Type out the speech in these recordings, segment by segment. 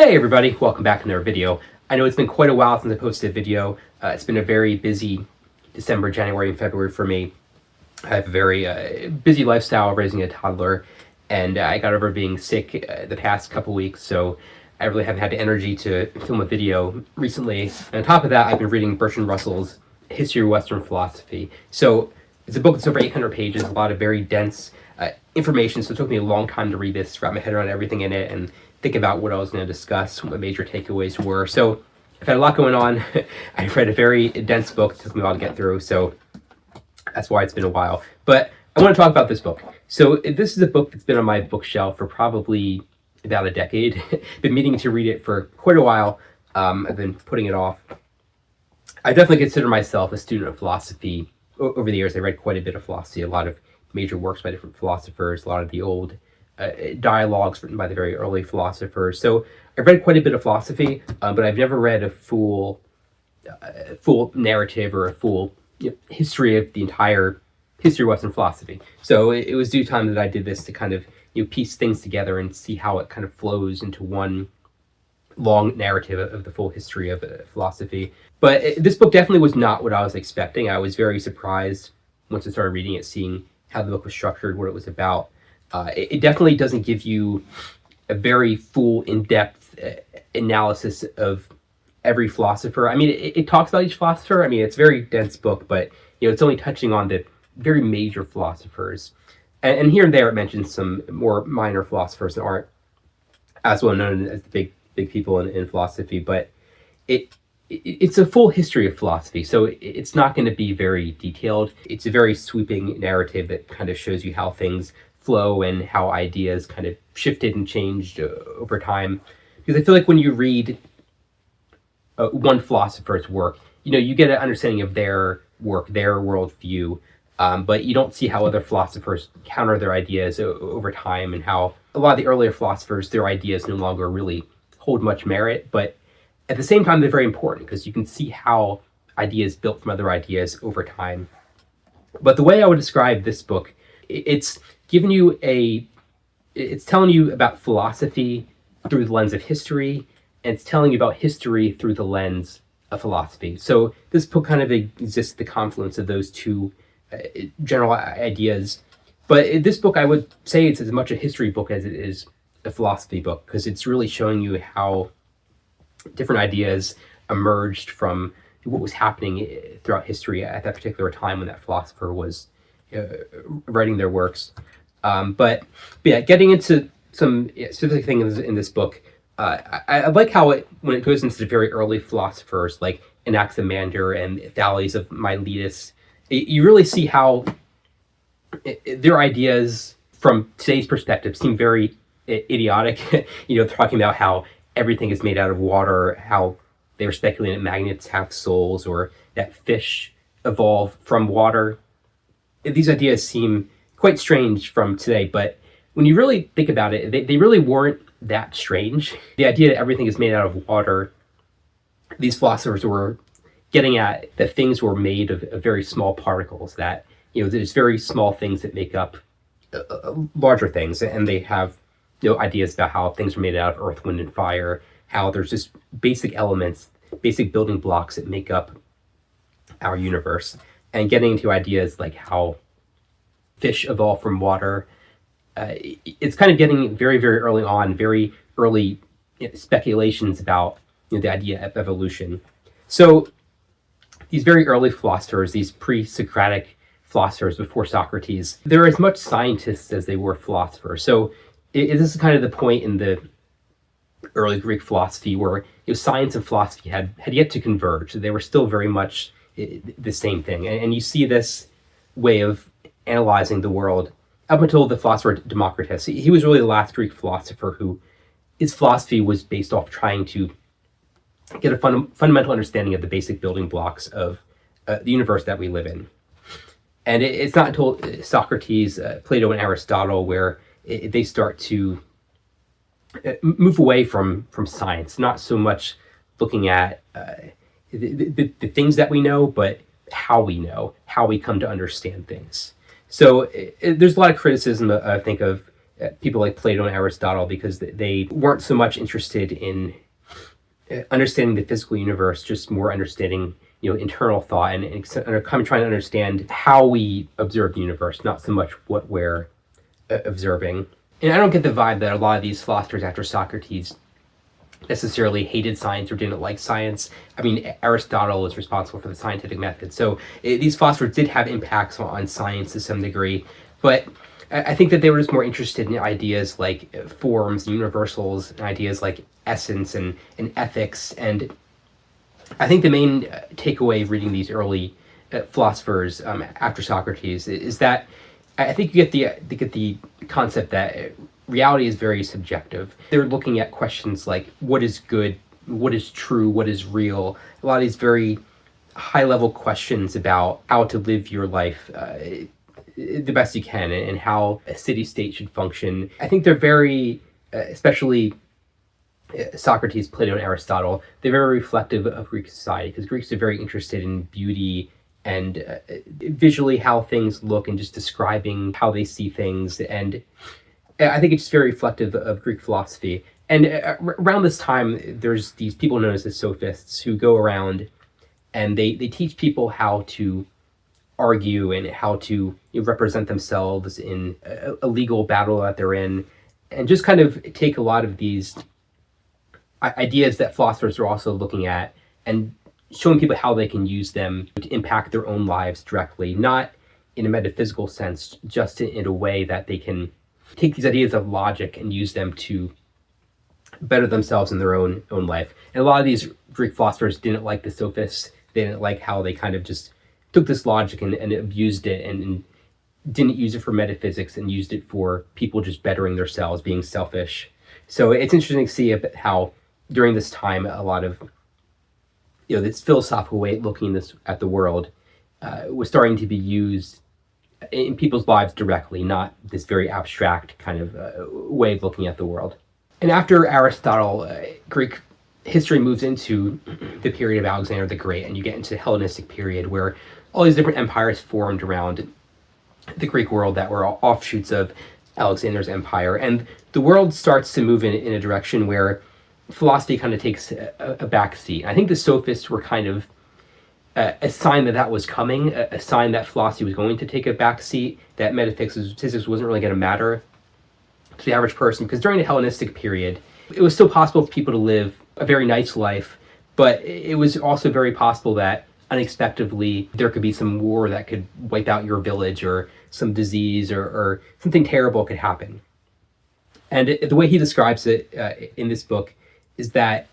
Hey everybody, welcome back to another video. I know it's been quite a while since I posted a video. It's been a very busy December, January, and February for me. I have a very busy lifestyle raising a toddler, and I got over being sick the past couple weeks, so I really haven't had the energy to film a video recently. And on top of that, I've been reading Bertrand Russell's History of Western Philosophy. So it's a book that's over 800 pages, a lot of very dense information, so it took me a long time to read this, wrap my head around everything in it, and think about what I was going to discuss, what my major takeaways were. So I've had a lot going on. I've read a very dense book. It took me a while to get through, so that's why it's been a while. But I want to talk about this book. So this is a book that's been on my bookshelf for probably about a decade. Been meaning to read it for quite a while. I've been putting it off. I definitely consider myself a student of philosophy. Over the years, I read quite a bit of philosophy, a lot of major works by different philosophers, a lot of the old dialogues written by the very early philosophers. So I've read quite a bit of philosophy, but I've never read a full narrative or a full history of the entire history of Western philosophy. So it was due time that I did this to kind of piece things together and see how it kind of flows into one long narrative of the full history of philosophy. But this book definitely was not what I was expecting. I was very surprised once I started reading it, seeing how the book was structured, what it was about. It definitely doesn't give you a very full, in-depth analysis of every philosopher. I mean, it talks about each philosopher. I mean, it's a very dense book, but it's only touching on the very major philosophers. And here and there, it mentions some more minor philosophers that aren't as well known as the big people in philosophy. But it's a full history of philosophy, so it's not going to be very detailed. It's a very sweeping narrative that kind of shows you how things flow and how ideas kind of shifted and changed over time. Because I feel like when you read one philosopher's work, you get an understanding of their work, their worldview, but you don't see how other philosophers counter their ideas over time, and how a lot of the earlier philosophers, their ideas no longer really hold much merit, but at the same time, they're very important because you can see how ideas built from other ideas over time. But the way I would describe this book, it's telling you about philosophy through the lens of history, and it's telling you about history through the lens of philosophy. So this book kind of exists at the confluence of those two general ideas. But this book, I would say it's as much a history book as it is a philosophy book, because it's really showing you how different ideas emerged from what was happening throughout history at that particular time when that philosopher was writing their works. But yeah, getting into some specific things in this book, I like how when it goes into the very early philosophers like Anaximander and Thales of Miletus, you really see how their ideas from today's perspective seem very idiotic. Talking about how everything is made out of water, how they were speculating that magnets have souls, or that fish evolve from water. These ideas seem quite strange from today, but when you really think about it, they really weren't that strange. The idea that everything is made out of water, these philosophers were getting at that things were made of very small particles, that there's very small things that make up larger things, and they have ideas about how things are made out of earth, wind, and fire, how there's just basic elements, basic building blocks that make up our universe, and getting into ideas like how fish evolve from water. It's kind of getting very, very early on, very early speculations about the idea of evolution. So these very early philosophers, these pre-Socratic philosophers before Socrates, they're as much scientists as they were philosophers. So this is kind of the point in the early Greek philosophy where science and philosophy had yet to converge. They were still very much the same thing. And you see this way of analyzing the world up until the philosopher Democritus. He was really the last Greek philosopher who his philosophy was based off trying to get a fundamental understanding of the basic building blocks of the universe that we live in. And it's not until Socrates, Plato, and Aristotle where they start to move away from science, not so much looking at the things that we know, but how we know, how we come to understand things. So there's a lot of criticism, I think, of people like Plato and Aristotle, because they weren't so much interested in understanding the physical universe, just more understanding internal thought and kind of trying to understand how we observe the universe, not so much what we're observing. And I don't get the vibe that a lot of these philosophers after Socrates necessarily hated science or didn't like science. I mean, Aristotle is responsible for the scientific method, so these philosophers did have impacts on science to some degree, but I think that they were just more interested in ideas like forms, universals, and ideas like essence and ethics. And I think the main takeaway of reading these early philosophers after Socrates is that I think you get the concept that reality is very subjective. They're looking at questions like what is good, what is true, what is real. A lot of these very high-level questions about how to live your life the best you can, and how a city-state should function. I think they're very, especially Socrates, Plato, and Aristotle, they're very reflective of Greek society, because Greeks are very interested in beauty and visually how things look and just describing how they see things. And I think it's very reflective of Greek philosophy. And around this time, there's these people known as the sophists who go around and they teach people how to argue and how to represent themselves in a legal battle that they're in, and just kind of take a lot of these ideas that philosophers are also looking at and showing people how they can use them to impact their own lives directly, not in a metaphysical sense, just in a way that they can take these ideas of logic and use them to better themselves in their own life. And a lot of these Greek philosophers didn't like the sophists. They didn't like how they kind of just took this logic and abused it and didn't use it for metaphysics and used it for people just bettering themselves, being selfish. So it's interesting to see how during this time a lot of this philosophical way of looking at the world was starting to be used in people's lives directly, not this very abstract kind of way of looking at the world. And after Aristotle, Greek history moves into the period of Alexander the Great, and you get into the Hellenistic period where all these different empires formed around the Greek world that were all offshoots of Alexander's empire. And the world starts to move in a direction where philosophy kind of takes a back seat. I think the sophists were kind of a sign that was coming, a sign that philosophy was going to take a back seat, that metaphysics wasn't really going to matter to the average person, because during the Hellenistic period, it was still possible for people to live a very nice life, but it was also very possible that unexpectedly there could be some war that could wipe out your village, or some disease, or something terrible could happen. And the way he describes it in this book is that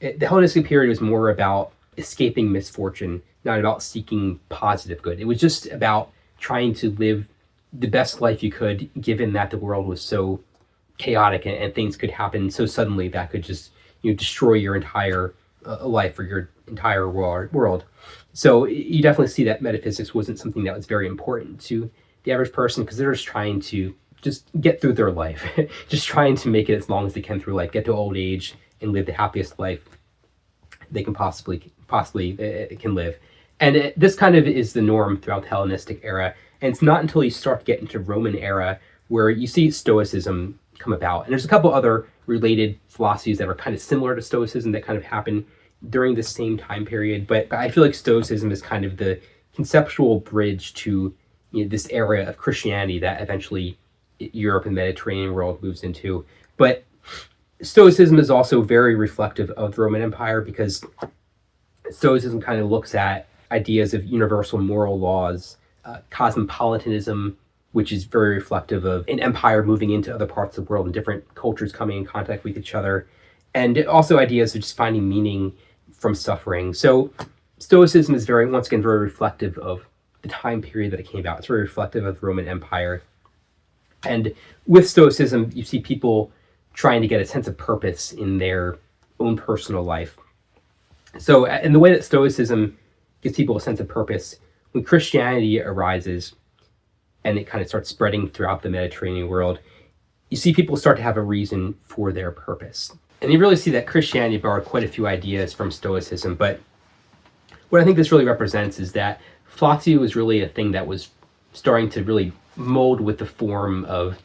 the Hellenistic period was more about escaping misfortune, not about seeking positive good. It was just about trying to live the best life you could, given that the world was so chaotic and things could happen so suddenly that could just destroy your entire life or your entire world. So you definitely see that metaphysics wasn't something that was very important to the average person, because they're just trying to just get through their life, just trying to make it as long as they can through life, get to old age and live the happiest life they can possibly can live. And this kind of is the norm throughout the Hellenistic era. And it's not until you start to get into Roman era where you see Stoicism come about. And there's a couple other related philosophies that are kind of similar to Stoicism that kind of happen during the same time period. But I feel like Stoicism is kind of the conceptual bridge to this era of Christianity that eventually Europe and Mediterranean world moves into. But Stoicism is also very reflective of the Roman Empire, because Stoicism kind of looks at ideas of universal moral laws, cosmopolitanism, which is very reflective of an empire moving into other parts of the world and different cultures coming in contact with each other, and also ideas of just finding meaning from suffering. So Stoicism is once again, very reflective of the time period that it came about. It's very reflective of the Roman Empire. And with Stoicism, you see people trying to get a sense of purpose in their own personal life. So in the way that Stoicism gives people a sense of purpose, when Christianity arises and it kind of starts spreading throughout the Mediterranean world, you see people start to have a reason for their purpose. And you really see that Christianity borrowed quite a few ideas from Stoicism, but what I think this really represents is that philosophy was really a thing that was starting to really mold with the form of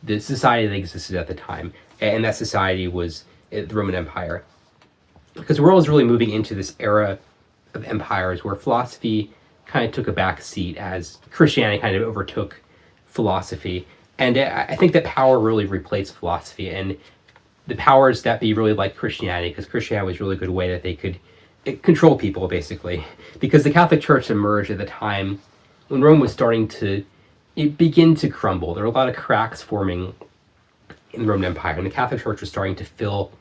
the society that existed at the time, and that society was the Roman Empire. Because the world is really moving into this era of empires where philosophy kind of took a back seat as Christianity kind of overtook philosophy. And I think that power really replaced philosophy, and the powers that be really like Christianity, because Christianity was a really good way that they could control people, basically. Because the Catholic Church emerged at the time when Rome was starting to begin to crumble. There were a lot of cracks forming in the Roman Empire, and the Catholic Church was starting to fill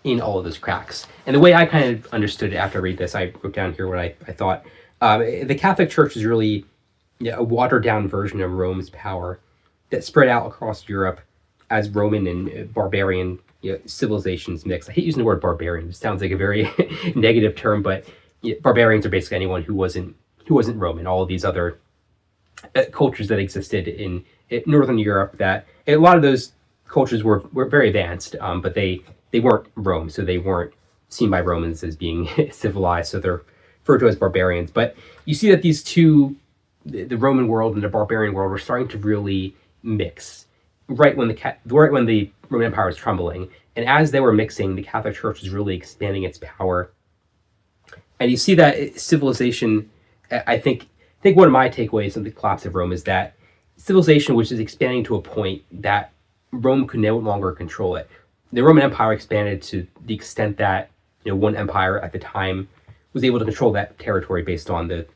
in all of those cracks. And the way I kind of understood it after I read this, I wrote down here what I thought. The Catholic Church is really a watered-down version of Rome's power that spread out across Europe as Roman and barbarian civilizations mix. I hate using the word barbarian. It sounds like a very negative term, but barbarians are basically anyone who wasn't Roman. All of these other cultures that existed in Northern Europe, that a lot of those cultures were very advanced, but they weren't Rome, so they weren't seen by Romans as being civilized, so they're referred to as barbarians. But you see that these two, the Roman world and the barbarian world, were starting to really mix right when the Roman Empire was crumbling. And as they were mixing, the Catholic Church was really expanding its power. And you see that civilization, I think one of my takeaways of the collapse of Rome is that civilization was just expanding to a point that Rome could no longer control it. The Roman Empire expanded to the extent that one empire at the time was able to control that territory based on the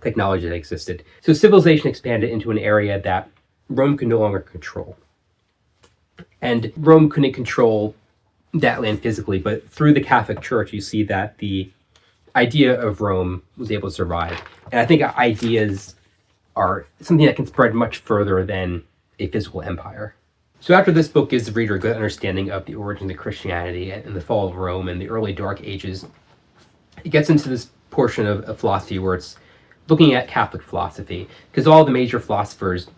technology that existed. So civilization expanded into an area that Rome could no longer control. And Rome couldn't control that land physically, but through the Catholic Church, you see that the idea of Rome was able to survive. And I think ideas are something that can spread much further than a physical empire. So after this book gives the reader a good understanding of the origins of Christianity and the fall of Rome and the early Dark Ages, it gets into this portion of philosophy where it's looking at Catholic philosophy, because all the major philosophers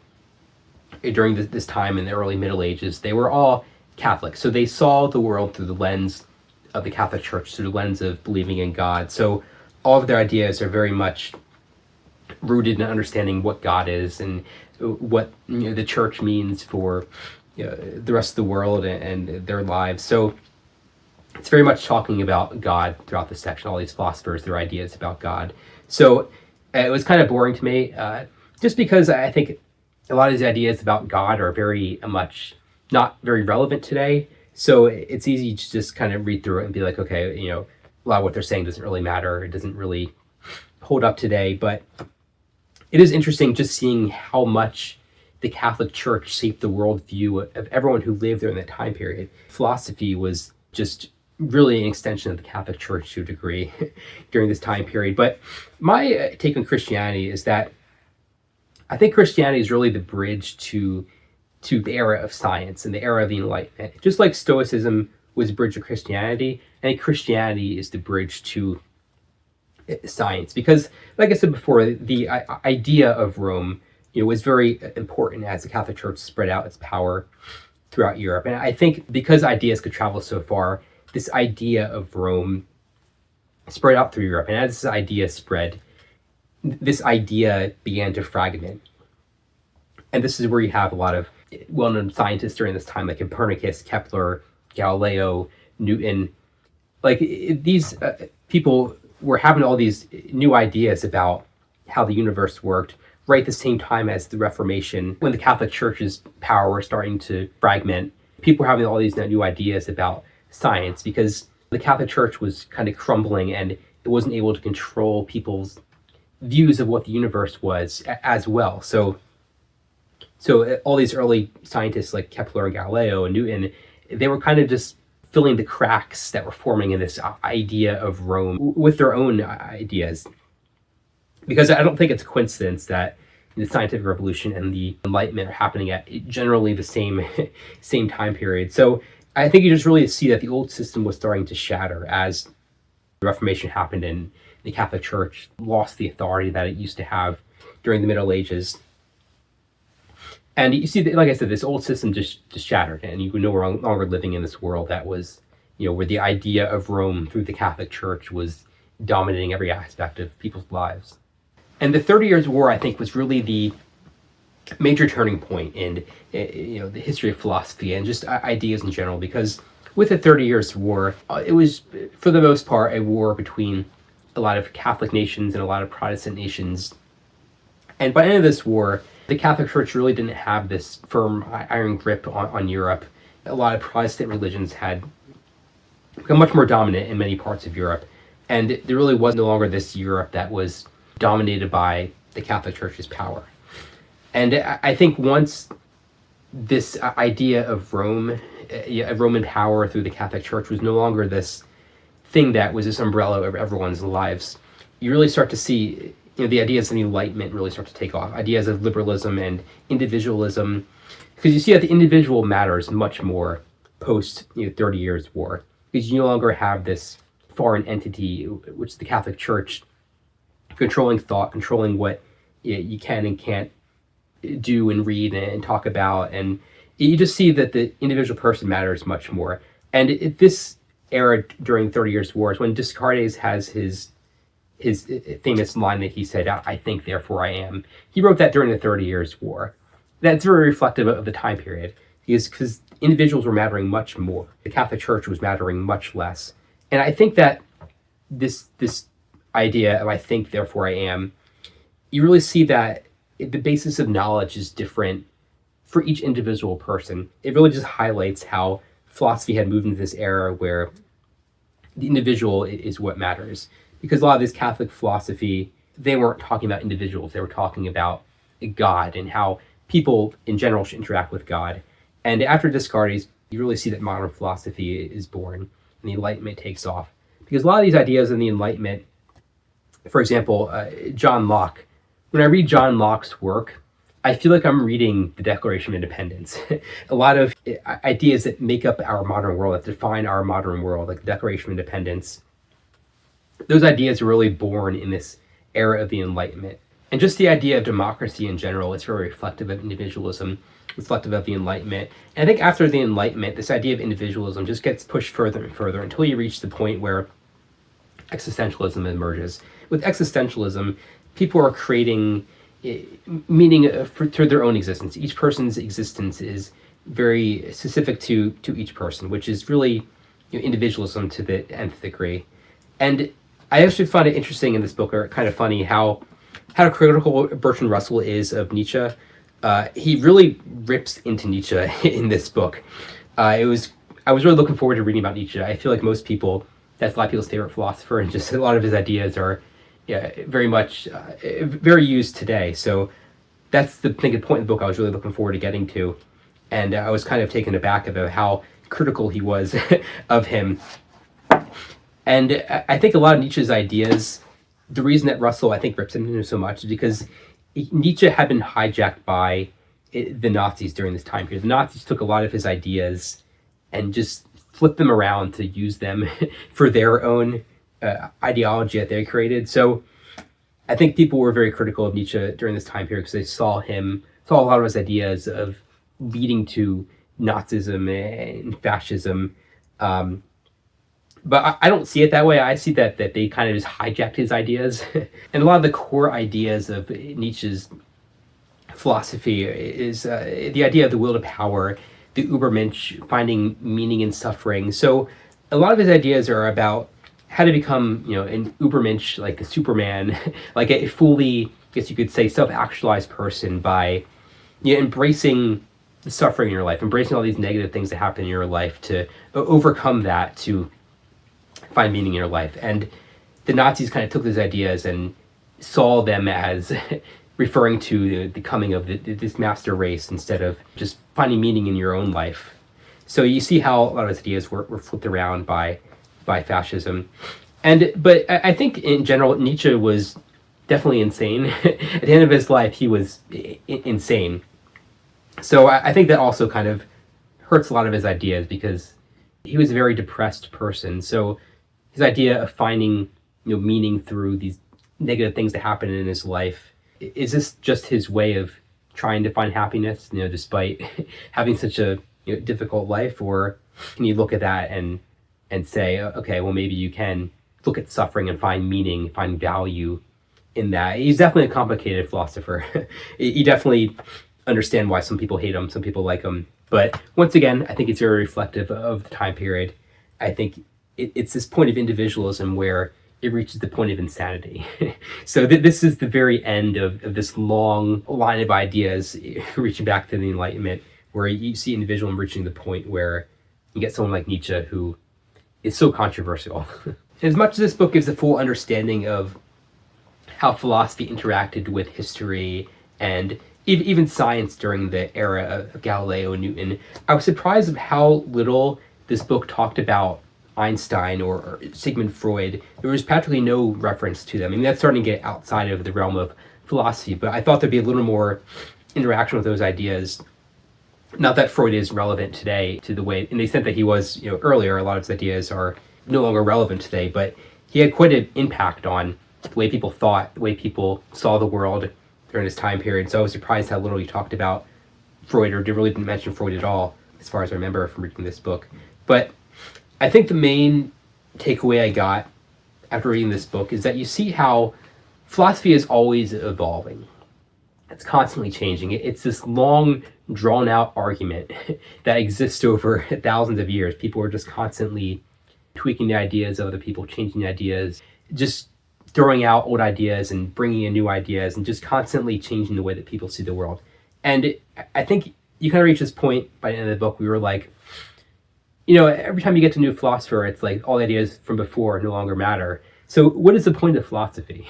during this time in the early Middle Ages, they were all Catholic. So they saw the world through the lens of the Catholic Church, through the lens of believing in God. So all of their ideas are very much rooted in understanding what God is and what the church means for the rest of the world and their lives. So it's very much talking about God throughout the section, all these philosophers, their ideas about God. So it was kind of boring to me, just because I think a lot of these ideas about God are very much not very relevant today. So it's easy to just kind of read through it and be like, okay, a lot of what they're saying doesn't really matter. It doesn't really hold up today. But it is interesting just seeing how much the Catholic Church shaped the worldview of everyone who lived during that time period. Philosophy was just really an extension of the Catholic Church to a degree during this time period. But my take on Christianity is that I think Christianity is really the bridge to the era of science and the era of the Enlightenment. Just like Stoicism was a bridge to Christianity, I think Christianity is the bridge to science. Because, like I said before, the idea of Rome was very important as the Catholic Church spread out its power throughout Europe. And I think because ideas could travel so far, this idea of Rome spread out through Europe. And as this idea spread, this idea began to fragment. And this is where you have a lot of well-known scientists during this time, like Copernicus, Kepler, Galileo, Newton. Like these people were having all these new ideas about how the universe worked right at the same time as the Reformation, when the Catholic Church's power was starting to fragment. People were having all these new ideas about science because the Catholic Church was kind of crumbling and it wasn't able to control people's views of what the universe was as well. So all these early scientists like Kepler and Galileo and Newton, they were kind of just filling the cracks that were forming in this idea of Rome with their own ideas. Because I don't think it's a coincidence that the scientific revolution and the Enlightenment are happening at generally the same time period. So I think you just really see that the old system was starting to shatter as the Reformation happened and the Catholic Church lost the authority that it used to have during the Middle Ages. And you see, like I said, this old system just shattered, and you were no longer living in this world that was, where the idea of Rome through the Catholic Church was dominating every aspect of people's lives. And the 30 Years' War, I think, was really major turning point in the history of philosophy and just ideas in general. Because with the 30 Years' War, it was for the most part a war between a lot of Catholic nations and a lot of Protestant nations. And by the end of this war, the Catholic Church really didn't have this firm iron grip on Europe. A lot of Protestant religions had become much more dominant in many parts of Europe. And there really was no longer this Europe that was dominated by the Catholic Church's power. And I think once this idea of Rome, Roman power through the Catholic Church was no longer this thing that was this umbrella over everyone's lives, you really start to see the ideas of the Enlightenment really start to take off. Ideas of liberalism and individualism, because you see that the individual matters much more post 30 Years' War, because you no longer have this foreign entity, which the Catholic Church, controlling thought, controlling what you can and can't do and read and talk about. And you just see that the individual person matters much more. And this era during 30 Years' War is when Descartes has his famous line that he said, "I think, therefore I am." He wrote that during the 30 Years' War. That's very reflective of the time period, because individuals were mattering much more. The Catholic Church was mattering much less. And I think that this idea of "I think, therefore I am," you really see that the basis of knowledge is different for each individual person. It really just highlights how philosophy had moved into this era where the individual is what matters. Because a lot of this Catholic philosophy, they weren't talking about individuals, they were talking about God and how people in general should interact with God. And after Descartes, you really see that modern philosophy is born and the Enlightenment takes off. Because a lot of these ideas in the Enlightenment, for example, John Locke, when I read John Locke's work, I feel like I'm reading the Declaration of Independence. A lot of ideas that make up our modern world, that define our modern world, like the Declaration of Independence, those ideas are really born in this era of the Enlightenment. And just the idea of democracy in general is very reflective of individualism, reflective of the Enlightenment. And I think after the Enlightenment, this idea of individualism just gets pushed further and further until you reach the point where existentialism emerges. With existentialism, people are creating meaning through their own existence. Each person's existence is very specific to each person, which is really individualism to the nth degree. And I actually find it interesting in this book, or kind of funny, how critical Bertrand Russell is of Nietzsche. He really rips into Nietzsche in this book. I was really looking forward to reading about Nietzsche. I feel like most people, that's a lot of people's favorite philosopher, and just a lot of his ideas are very much very used today. So that's the point in the book I was really looking forward to getting to. And I was kind of taken aback about how critical he was of him. And I think a lot of Nietzsche's ideas, the reason that Russell, I think, rips into him so much is because Nietzsche had been hijacked by the Nazis during this time period. The Nazis took a lot of his ideas and just flipped them around to use them for their own ideology that they created. So I think people were very critical of Nietzsche during this time period because they saw a lot of his ideas of leading to Nazism and fascism. But I don't see it that way. I see that they kind of just hijacked his ideas. And a lot of the core ideas of Nietzsche's philosophy is the idea of the will to power, the Übermensch, finding meaning in suffering. So a lot of his ideas are about how to become, an Übermensch, like a Superman, like a fully, I guess you could say, self-actualized person by embracing the suffering in your life, embracing all these negative things that happen in your life, to overcome that, to find meaning in your life. And the Nazis kind of took these ideas and saw them as referring to the coming of this master race instead of just finding meaning in your own life. So you see how a lot of his ideas were flipped around by fascism. But I think in general, Nietzsche was definitely insane. At the end of his life, he was insane. So I think that also kind of hurts a lot of his ideas because he was a very depressed person. So his idea of finding meaning through these negative things that happen in his life, is this just his way of trying to find happiness, despite having such a difficult life? Or can you look at that and say, okay, well, maybe you can look at suffering and find meaning, find value in that? He's definitely a complicated philosopher. He definitely understand why some people hate him, some people like him. But once again, I think it's very reflective of the time period. I think it's this point of individualism where it reaches the point of insanity. So this is the very end of this long line of ideas reaching back to the Enlightenment, where you see individualism reaching the point where you get someone like Nietzsche who is so controversial. As much as this book gives a full understanding of how philosophy interacted with history and even science during the era of Galileo and Newton, I was surprised of how little this book talked about Einstein or Sigmund Freud. There was practically no reference to them. I mean, that's starting to get outside of the realm of philosophy, but I thought there'd be a little more interaction with those ideas. Not that Freud is relevant today to the way, in the extent that he was, earlier, a lot of his ideas are no longer relevant today, but he had quite an impact on the way people thought, the way people saw the world during this time period. So I was surprised how little he talked about Freud, or didn't mention Freud at all, as far as I remember from reading this book. But I think the main takeaway I got after reading this book is that you see how philosophy is always evolving. It's constantly changing. It's this long, drawn-out argument that exists over thousands of years. People are just constantly tweaking the ideas of other people, changing the ideas, just throwing out old ideas and bringing in new ideas, and just constantly changing the way that people see the world. And I think you kind of reach this point by the end of the book. We were like, every time you get to a new philosopher, it's like all the ideas from before no longer matter. So what is the point of philosophy?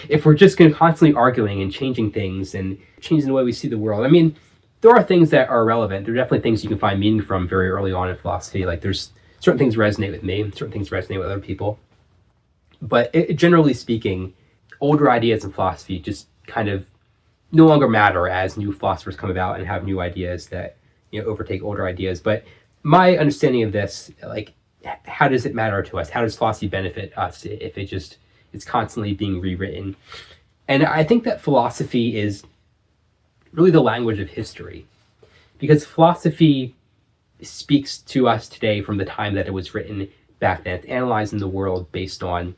If we're just going to constantly arguing and changing things and changing the way we see the world. I mean, there are things that are relevant. There are definitely things you can find meaning from very early on in philosophy. Like there's certain things resonate with me, certain things resonate with other people. But generally speaking, older ideas in philosophy just kind of no longer matter as new philosophers come about and have new ideas that overtake older ideas. But my understanding of this, like, how does it matter to us? How does philosophy benefit us if it's constantly being rewritten? And I think that philosophy is really the language of history, because philosophy speaks to us today from the time that it was written back then. It's analyzing the world based on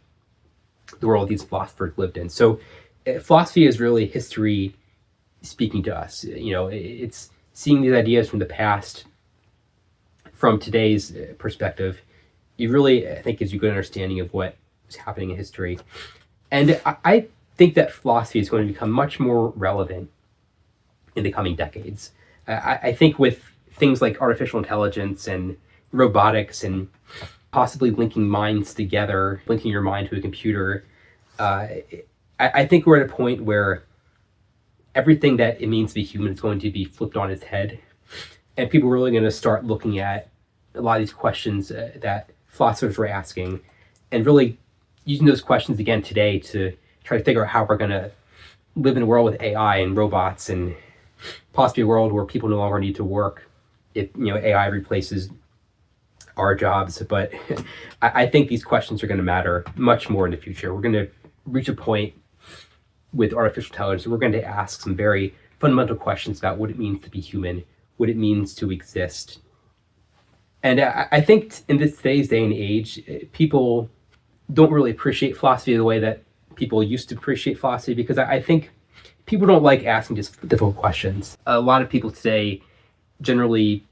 the world these philosophers lived in. So philosophy is really history speaking to us. It's seeing these ideas from the past, from today's perspective. It really, I think, gives you a good understanding of what is happening in history. And I think that philosophy is going to become much more relevant in the coming decades. I think with things like artificial intelligence and robotics and possibly linking minds together, linking your mind to a computer, I think we're at a point where everything that it means to be human is going to be flipped on its head. And people are really going to start looking at a lot of these questions that philosophers were asking, and really using those questions again today to try to figure out how we're going to live in a world with AI and robots, and possibly a world where people no longer need to work if AI replaces our jobs. But I think these questions are going to matter much more in the future. We're going to reach a point with artificial intelligence. We're going to ask some very fundamental questions about what it means to be human, what it means to exist. And I think in today's day and age, people don't really appreciate philosophy the way that people used to appreciate philosophy, because I think people don't like asking just difficult questions. A lot of people today generally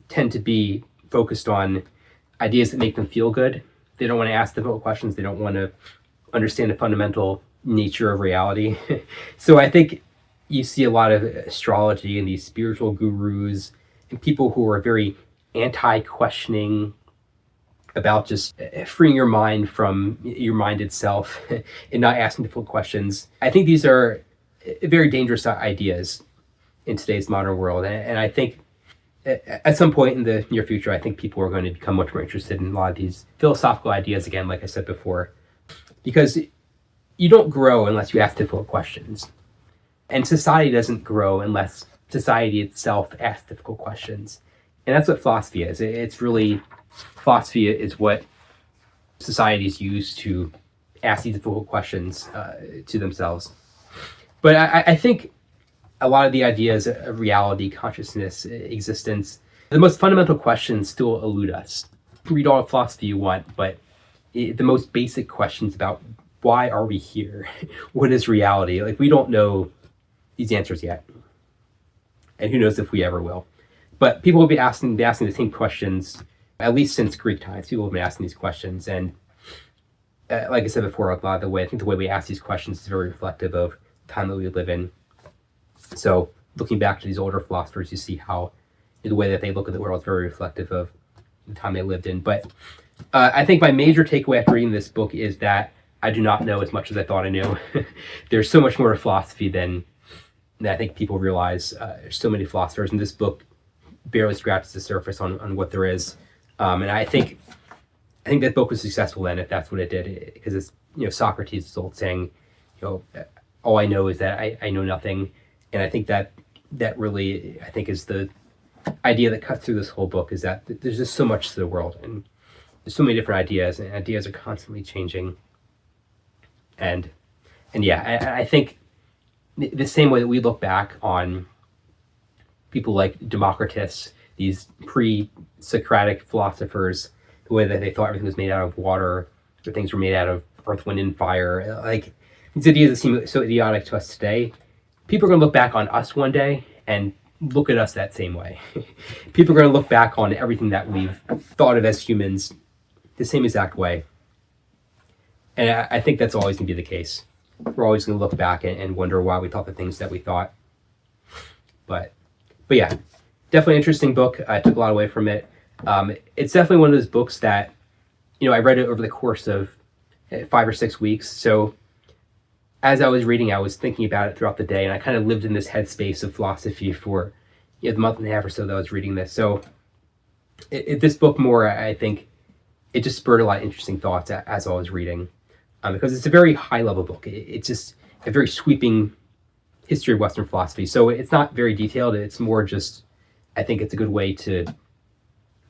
tend to be focused on ideas that make them feel good. They don't want to ask difficult questions. They don't want to understand the fundamental nature of reality. So I think you see a lot of astrology and these spiritual gurus and people who are very anti-questioning about just freeing your mind from your mind itself and not asking difficult questions. I think these are very dangerous ideas in today's modern world. And I think at some point in the near future, I think people are going to become much more interested in a lot of these philosophical ideas again, like I said before, because you don't grow unless you ask difficult questions. And society doesn't grow unless society itself asks difficult questions. And that's what philosophy is. It's really, philosophy is what societies use to ask these difficult questions to themselves. But I think a lot of the ideas of reality, consciousness, existence, the most fundamental questions still elude us. You can read all the philosophy you want, but the most basic questions about why are we here? What is reality? Like, we don't know these answers yet. and who knows if we ever will. But people will be asking the same questions, at least since Greek times. People have been asking these questions, and like I said before, a lot of the way I think the way we ask these questions is very reflective of the time that we live in. So looking back to these older philosophers, you see how the way that they look at the world is very reflective of the time they lived in. But I think my major takeaway after reading this book is that I do not know as much as I thought I knew. There's so much more to philosophy than I think people realize. There's so many philosophers, and this book barely scratches the surface on what there is. And I think that book was successful then, if that's what it did, because it's, Socrates' old saying, all I know is that I know nothing. And I think that really, I think, is the idea that cuts through this whole book, is that there's just so much to the world, and there's so many different ideas, and ideas are constantly changing. And yeah, I think the same way that we look back on people like Democritus, these pre-Socratic philosophers, the way that they thought everything was made out of water, or things were made out of earth, wind, and fire, like these ideas that seem so idiotic to us today, people are going to look back on us one day and look at us that same way. People are going to look back on everything that we've thought of as humans the same exact way. And I think that's always going to be the case. We're always going to look back and wonder why we thought the things that we thought. But yeah, definitely an interesting book. I took a lot away from it. It's definitely one of those books that, I read it over the course of 5 or 6 weeks. So as I was reading, I was thinking about it throughout the day, and I kind of lived in this headspace of philosophy for the month and a half or so that I was reading this. So this book more, I think, it just spurred a lot of interesting thoughts as I was reading. Because it's a very high-level book. It's just a very sweeping history of Western philosophy. So it's not very detailed. It's more just, I think it's a good way to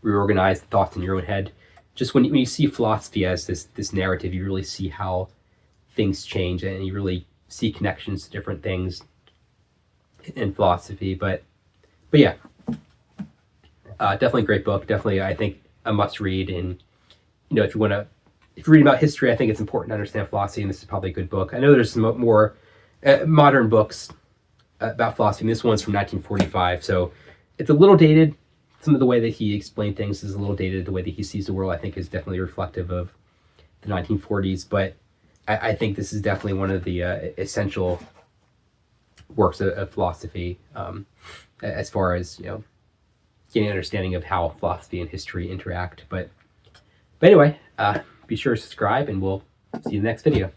reorganize the thoughts in your own head. Just when you see philosophy as this narrative, you really see how things change, and you really see connections to different things in philosophy. But yeah, definitely a great book. Definitely, I think, a must-read. And, if you're reading about history, I think it's important to understand philosophy, and this is probably a good book. I know there's some more modern books about philosophy, and this one's from 1945, so it's a little dated. Some of the way that he explained things is a little dated. The way that he sees the world, I think, is definitely reflective of the 1940s, but I think this is definitely one of the essential works of philosophy, as far as, getting an understanding of how philosophy and history interact. But anyway, be sure to subscribe, and we'll see you in the next video.